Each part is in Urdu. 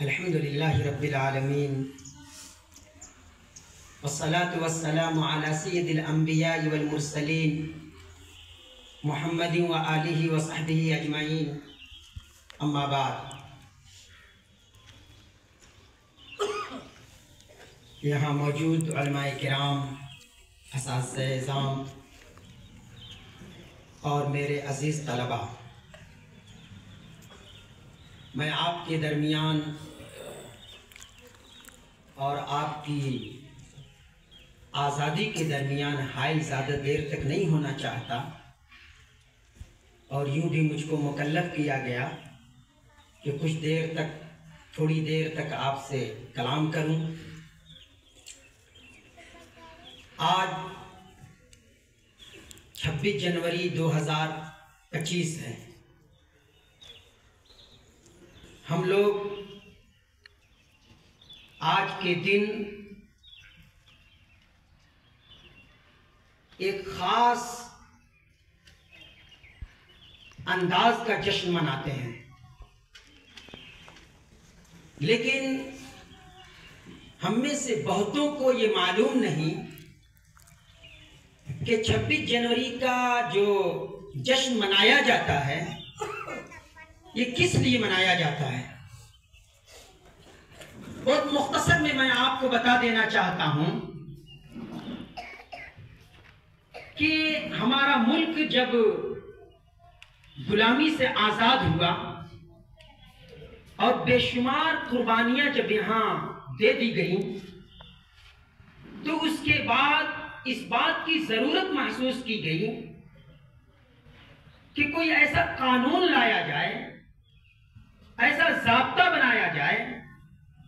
الحمد للہ رب العالمین والصلاة والسلام علی سید الانبیاء والمرسلین محمد وآلہ وصحبہ اجمعین، اما بعد۔ یہاں موجود علماء کرام، اساتذہ اعظام اور میرے عزیز طلباء، میں آپ کے درمیان اور آپ کی آزادی کے درمیان حائل زیادہ دیر تک نہیں ہونا چاہتا، اور یوں بھی مجھ کو مکلف کیا گیا کہ کچھ دیر تک، تھوڑی دیر تک آپ سے کلام کروں۔ آج 26 جنوری 2025 ہے۔ ہم لوگ آج کے دن ایک خاص انداز کا جشن مناتے ہیں، لیکن ہم میں سے بہتوں کو یہ معلوم نہیں کہ 26 جنوری کا جو جشن منایا جاتا ہے یہ کس لیے منایا جاتا ہے۔ بہت مختصر میں آپ کو بتا دینا چاہتا ہوں کہ ہمارا ملک جب غلامی سے آزاد ہوا اور بے شمار قربانیاں جب یہاں دے دی گئیں، تو اس کے بعد اس بات کی ضرورت محسوس کی گئی کہ کوئی ایسا قانون لایا جائے، ایسا ضابطہ بنایا جائے،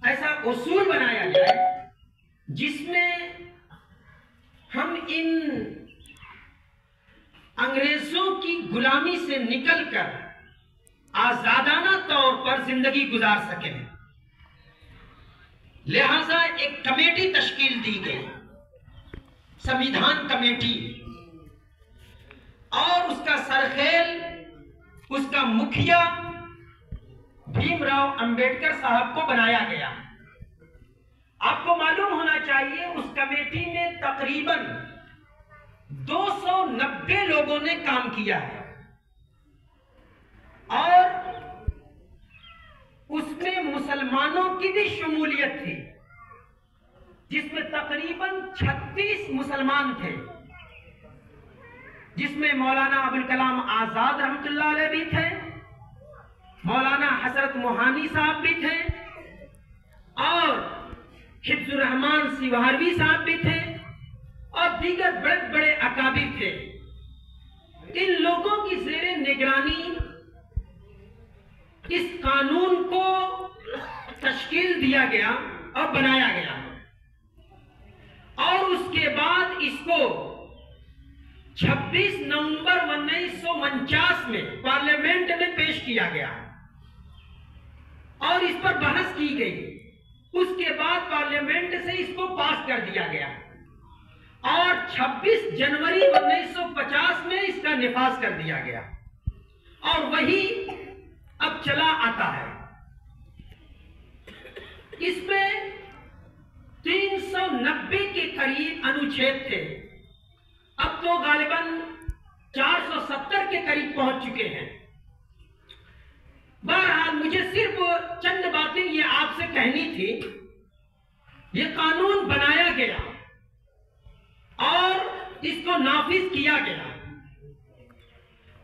ایسا اصول بنایا جائے جس میں ہم ان انگریزوں کی غلامی سے نکل کر آزادانہ طور پر زندگی گزار سکیں۔ لہذا ایک کمیٹی تشکیل دی گئی، سمویدھان کمیٹی، اور اس کا سرخیل، اس کا مکھیا بھیم راؤ امبیڈکر صاحب کو بنایا گیا۔ آپ کو معلوم ہونا چاہیے اس کمیٹی میں تقریباً 290 لوگوں نے کام کیا ہے، اور اس میں مسلمانوں کی بھی شمولیت تھی، جس میں تقریباً 36 مسلمان تھے، جس میں مولانا ابوالکلام آزاد رحمۃ اللہ علیہ بھی تھے، مولانا حضرت موہانی صاحب بھی تھے، اور حفظ الرحمان سیوہروی صاحب بھی تھے، اور دیگر بڑے بڑے اکابر تھے۔ ان لوگوں کی زیر نگرانی اس قانون کو تشکیل دیا گیا اور بنایا گیا، اور اس کے بعد اس کو 26 نومبر 1949 میں پارلیمنٹ میں پیش کیا گیا اور اس پر بحث کی گئی۔ اس کے بعد پارلیمنٹ سے اس کو پاس کر دیا گیا، اور 26 جنوری 1950 میں اس کا نفاذ کر دیا گیا، اور وہی اب چلا آتا ہے۔ اس میں 390 کے قریب انوچھید تھے، اب تو غالباً 470 کے قریب پہنچ چکے ہیں۔ بہرحال مجھے صرف چند باتیں یہ آپ سے کہنی تھی۔ یہ قانون بنایا گیا اور اس کو نافذ کیا گیا،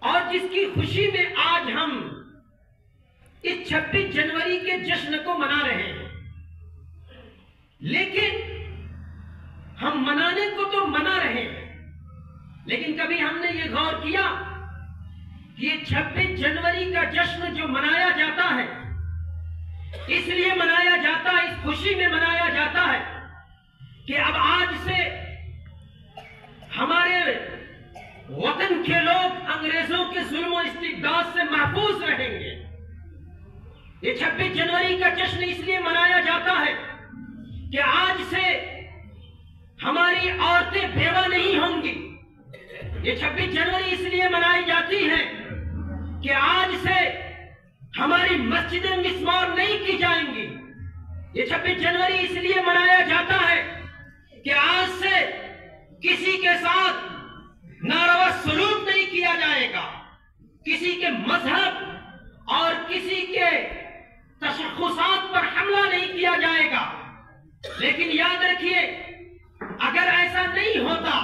اور جس کی خوشی میں آج ہم اس 26 جنوری کے جشن کو منا رہے ہیں، لیکن ہم منانے کو تو منا رہے ہیں، لیکن کبھی ہم نے یہ غور کیا کہ یہ 26 جنوری کا جشن جو منایا جاتا ہے، اس لیے منایا جاتا ہے، اس خوشی میں منایا جاتا ہے کہ اب آج سے ہمارے وطن کے لوگ انگریزوں کے ظلم و استبداد سے محفوظ رہیں گے۔ یہ 26 جنوری کا جشن اس لیے منایا جاتا ہے کہ آج سے ہماری عورتیں بیوہ نہیں ہوں گی۔ یہ 26 جنوری اس لیے منائی جاتی ہے کہ آج سے ہماری مسجدیں مسمار نہیں کی جائیں گی۔ یہ 26 جنوری اس لیے منایا جاتا ہے کہ آج سے کسی کے ساتھ ناروا سلوک نہیں کیا جائے گا، کسی کے مذہب اور کسی کے تشخصات پر حملہ نہیں کیا جائے گا۔ لیکن یاد رکھیے، اگر ایسا نہیں ہوتا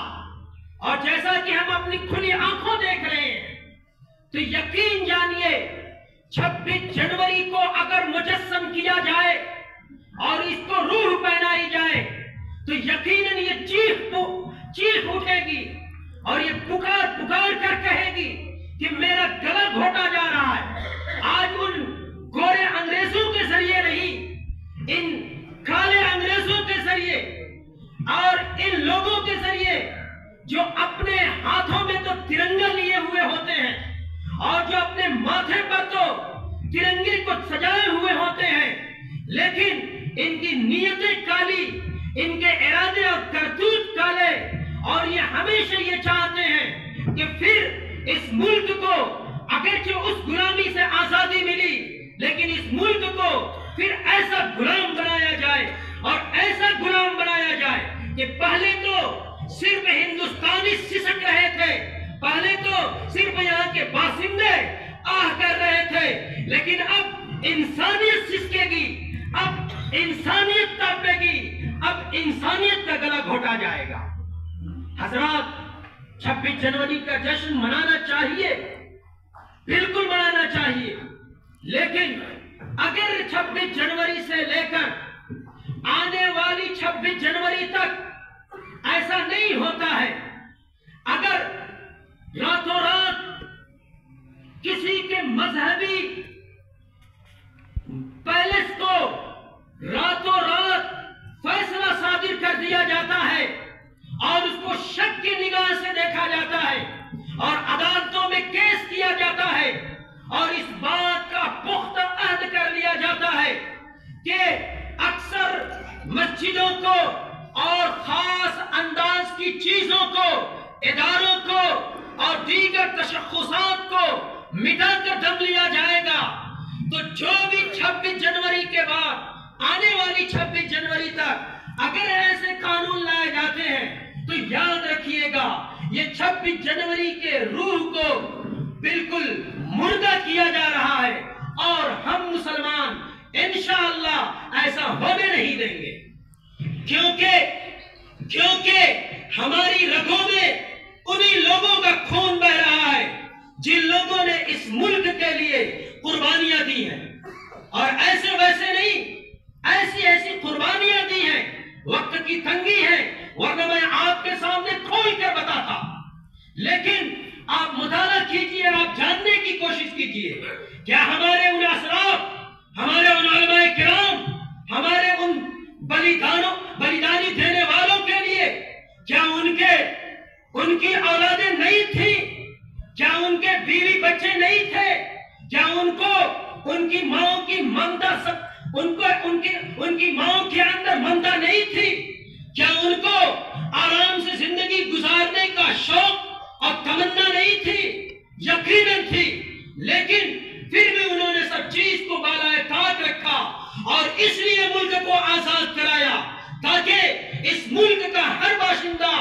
اور جیسا کہ ہم اپنی کھلی آنکھوں دیکھ رہے ہیں، تو یقین جانیے 26 جنوری کو اگر مجسم کیا جائے اور اس کو روح پہنائی جائے تو یقیناً یہ چیخ اٹھے گی اور یہ پکار کر کہے گی کہ میرا گلا گھوٹا جا رہا ہے۔ آج ان گورے انگریزوں کے ذریعے نہیں، ان کالے انگریزوں کے ذریعے اور ان لوگوں کے ذریعے جو اپنے ہاتھوں میں تو ترنگا لیے ہوئے ہوتے ہیں اور جو اپنے ماتھے پر تو ترنگے کو سجائے ہوئے ہوتے ہیں، لیکن ان کی نیتیں کالی، ان کے ارادے اور کرتوت کالے، اور یہ ہمیشہ یہ چاہتے ہیں کہ پھر اس ملک کو اگرچہ اس غلامی سے آزادی ملی، لیکن اس ملک کو پھر ایسا غلام بنایا جائے اور ایسا غلام بنایا جائے کہ پہلے تو صرف ہندوستانی سسک رہے تھے، پہلے تو صرف یہاں کے باشندے آہ کر رہے تھے، لیکن اب انسانیت سسکے گی، اب انسانیت تڑپے گی، اب انسانیت کا گلا گھوٹا جائے گا۔ حضرات، 26 جنوری کا جشن منانا چاہیے، بالکل منانا چاہیے، لیکن اگر 26 جنوری سے لے کر آنے والی 26 جنوری تک ایسا نہیں ہوتا ہے، اگر راتوں رات کسی کے مذہبی پیلس کو راتوں رات فیصلہ صادر کر دیا جاتا ہے اور اس کو شک کی نگاہ سے دیکھا جاتا ہے اور عدالتوں میں کیس کیا جاتا ہے اور اس بات کا پختہ عہد کر لیا جاتا ہے کہ اکثر مسجدوں کو اور خاص انداز کی چیزوں کو، اداروں کو اور دیگر تشخصات کو مٹا کر دم لیا جائے گا، تو جو بھی 26 جنوری کے بعد آنے والی 26 جنوری تک اگر ایسے قانون لائے جاتے ہیں تو یاد رکھیے گا یہ 26 جنوری کے روح کو بالکل مردہ کیا جا رہا ہے اور ہم مسلمان انشاءاللہ ایسا ہونے نہیں دیں گے، کیونکہ ہماری رگوں میں انہی لوگوں کا خون بہ رہا ہے جن لوگوں نے اس ملک کے لیے قربانیاں دی ہیں، اور ایسے ویسے نہیں، ایسی قربانیاں دی ہیں، وقت کی تنگی ہے ورنہ میں آپ کے سامنے کھول کر بتاتا، لیکن آپ مطالعہ کیجئے، آپ جاننے کی کوشش کیجئے کیا ہمارے ان اسلاف، ہمارے ان علماء کرام، ہمارے ان بلیدانی دینے والوں کے لیے کیا ان کی اولادیں نہیں تھیں؟ کیا ان کے بیوی بچے نہیں تھے؟ کیا ان کی ماؤں کی ممتا ان کی ماؤں کے اندر ممتا نہیں تھی؟ کیا ان کو آرام سے زندگی گزارنے کا شوق اور تمنا نہیں تھی؟ یقیناً تھی، لیکن پھر بھی انہوں نے سب چیز کو بالائے طاق رکھا اور اس لیے ملک کو آزاد کرایا تاکہ اس ملک کا ہر باشندہ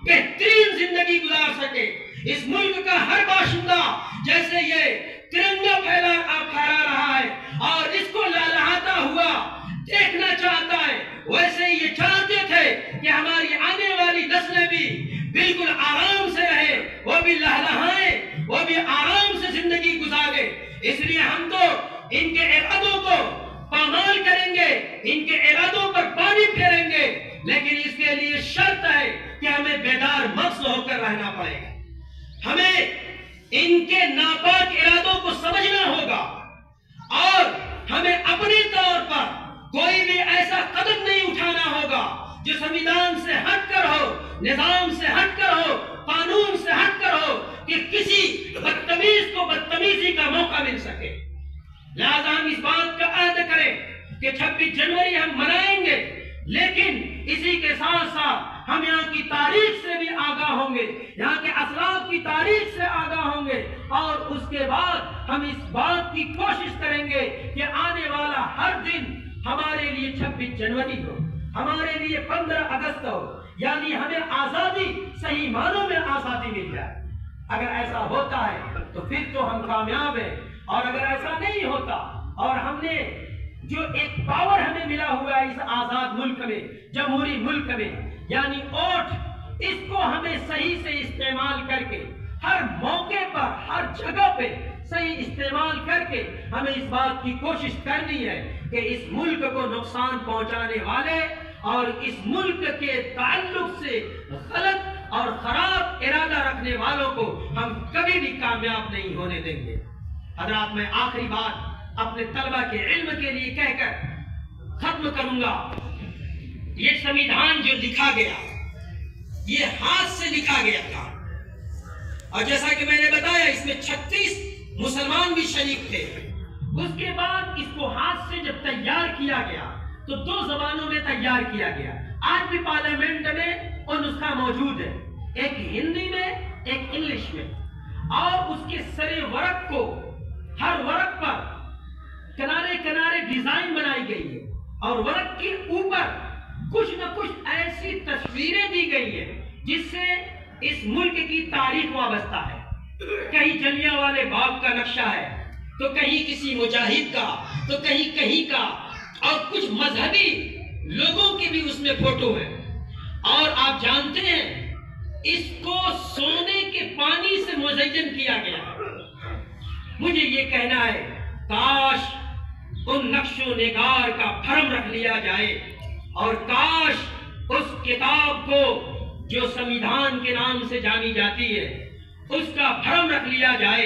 بہترین زندگی گزار سکے، اس ملک کا ہر باشندہ جیسے یہ ترنگا پھیلا رہا ہے اور اس کو لہلہاتا ہوا دیکھنا چاہتا ہے، ویسے یہ چاہتے تھے کہ ہماری آنے والی نسلیں بھی بالکل آرام سے رہے، وہ بھی لہلہائیں، وہ بھی آرام سے زندگی گزارے۔ اس لیے ہم تو ان کے ارادوں کو پامال کریں گے، ان کے ارادوں پر پانی پھیریں گے، لیکن اس کے لیے شرط ہے کہ ہمیں بیدار مغز ہو کر رہنا پڑے گا، ہمیں ان کے ناپاک ارادوں کو سمجھنا ہوگا اور ہمیں اپنے طور پر کوئی بھی ایسا قدم نہیں اٹھانا ہوگا جو سنویدھان سے ہٹ کر ہو، نظام سے ہٹ کر ہو، قانون سے ہٹ کر ہو کہ کسی بدتمیز کو بدتمیزی کا موقع مل سکے۔ لہذا ہم اس بات کا عہد کریں کہ 26 جنوری ہم منائیں گے، لیکن اسی کے ساتھ ساتھ ہم یہاں کی تاریخ سے بھی آگاہ ہوں گے، یہاں کے اسلاف کی تاریخ سے آگاہ ہوں گے، اور اس کے بعد ہم اس بات کی کوشش کریں گے کہ آنے والا ہر دن ہمارے لیے 26 جنوری ہو، ہمارے لیے 15 اگست ہو، یعنی ہمیں آزادی، صحیح معنوں میں آزادی مل جائے۔ اگر ایسا ہوتا ہے تو پھر تو ہم کامیاب ہیں، اور اگر ایسا نہیں ہوتا اور ہم نے جو ایک پاور ہمیں ملا ہوا ہے اس آزاد ملک میں، جمہوری ملک میں، یعنی ووٹ، اس کو ہمیں صحیح سے استعمال کر کے ہر موقع پر، ہر جگہ پہ صحیح استعمال کر کے ہمیں اس بات کی کوشش کرنی ہے کہ اس ملک کو نقصان پہنچانے والے اور اس ملک کے تعلق سے غلط اور خراب ارادہ رکھنے والوں کو ہم کبھی بھی کامیاب نہیں ہونے دیں گے۔ حضرات، میں آخری بات اپنے طلبہ کے علم کے لیے کہہ کر ختم کروں گا۔ یہ سمویدھان جو لکھا گیا، یہ ہاتھ سے لکھا گیا تھا، اور جیسا کہ میں نے بتایا اس میں 36 مسلمان بھی شریک تھے۔ اس کے بعد اس کو ہاتھ سے جب تیار کیا گیا تو 2 زبانوں میں تیار کیا گیا۔ آج بھی پارلیمنٹ میں وہ نسخہ موجود ہے، ایک ہندی میں، ایک انگلش میں، اور اس کے سرے ورق کو، ہر ورق پر کنارے کنارے ڈیزائن بنائی گئی ہے، اور ورق کے اوپر کچھ نہ کچھ ایسی تصویریں دی گئی ہیں جس سے اس ملک کی تاریخ وابستہ ہے۔ کہیں جلیانوالے باغ کا نقشہ ہے، تو کہیں کسی مجاہد کا، تو کہیں کہیں کا، اور کچھ مذہبی لوگوں کے بھی اس میں فوٹو ہیں۔ اور آپ جانتے ہیں اس کو سونے کے پانی سے مزین کیا گیا۔ مجھے یہ کہنا ہے، کاش ان نقش و نگار کا بھرم رکھ لیا جائے، اور کاش اس کتاب کو جو سمویدھان کے نام سے جانی جاتی ہے اس کا بھرم رکھ لیا جائے،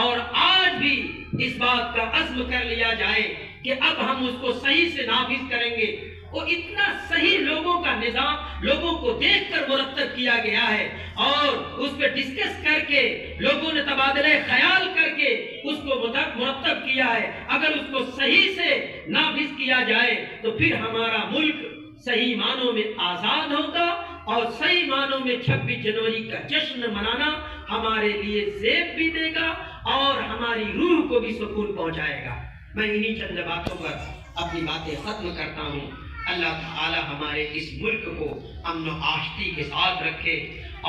اور آج بھی اس بات کا عزم کر لیا جائے کہ اب ہم اس کو صحیح سے نافذ کریں گے۔ وہ اتنا صحیح لوگوں کا نظام لوگوں کو دیکھ کر مرتب کیا گیا ہے، اور اس پہ ڈسکس کر کے لوگوں نے تبادلہ خیال کر کے اس کو مرتب کیا ہے۔ اگر اس کو صحیح سے نافذ کیا جائے تو پھر ہمارا ملک صحیح معنوں میں آزاد ہوگا، اور صحیح معنوں میں 26 جنوری کا جشن منانا ہمارے لیے زیب بھی دے گا اور ہماری روح کو بھی سکون پہنچائے گا۔ میں انہی چند باتوں پر اپنی باتیں ختم کرتا ہوں۔ اللہ تعالی ہمارے اس ملک کو امن و آشتی کے ساتھ رکھے،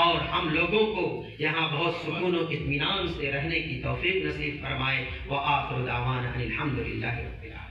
اور ہم لوگوں کو یہاں بہت سکون و اطمینان سے رہنے کی توفیق نصیب فرمائے۔ وآخر دعوانا الحمدللہ رب العالمین۔